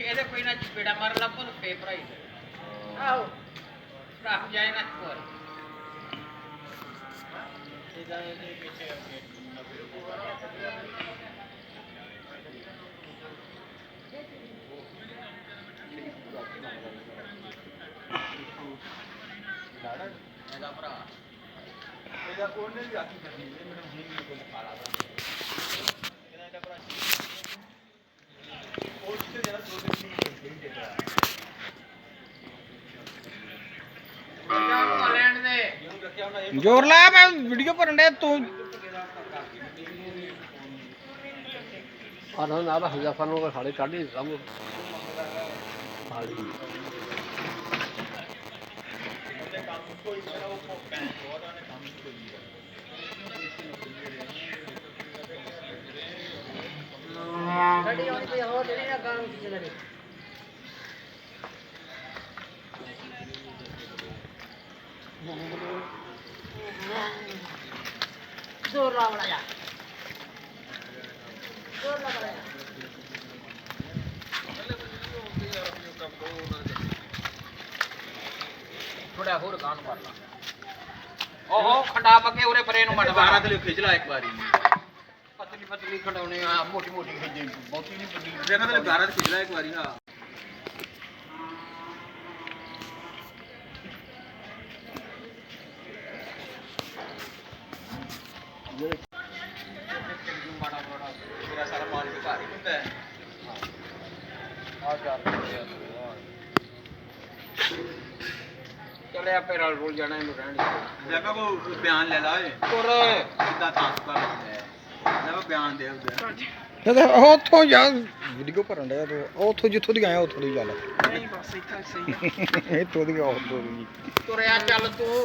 ਇਹਦੇ ਕੋਈ ਨਾ ਚਪੇੜਾ ਮਾਰ ਲਾ ਪੁੱਤ ਪੇਪਰ ਆਈ ਆਓ ਰੱਖ ਜਾਏ ਨਾ ਕੋਰ ਇਹਦਾ ਇਹ ਪਿੱਛੇ ਇਹਦਾ ਭਰਾ ਇਹਦਾ ਉਹਨੇ ਵੀ ਆਖੀ ਕਰਨੀ ਮੈਨੂੰ ਜੀ ਨਹੀਂ ਕੋਈ ਖਾ ਲਾ ਇਹਦਾ ਭਰਾ ਉਹ ਜਿੱਥੇ ਜਿਹੜਾ ਦੋ ਦਿਨ ਨਹੀਂ ਦੇਦਾ जोर ला मैं वीडियो पर अंडे तू आना ना हज़ार फलों का साढ़े काढ़ी सब जोर ला बड़ा यार जोर ला बड़ा यार थोड़ा होर कान कर ला ओहो खंडा पके उरे परे नु मड़ बारा ते खिच ला एक बारी पतली पतली खंडौने आ मोटी मोटी खिचे बहुती नहीं पतली देखा ते बारा ते खिच ला एक बारी हां चले आपे रल रोल जाना है रहने देखा वो बयान ले ला और कितना तास कर ले देखो बयान दे ਤੇ ਉੱਥੋਂ ਯਾਰ ਵੀਡੀਓ ਭਰਨ ਡਿਆ ਤੇ ਉੱਥੋਂ ਜਿੱਥੋਂ ਦੀ ਆਇਆ ਉੱਥੋਂ ਦੀ ਚੱਲ नहीं बस इतना सही ਇੱਥੋਂ ਦੀ ਉੱਥੋਂ ਦੀ ਤੁਰਿਆ ਚੱਲ ਤੂੰ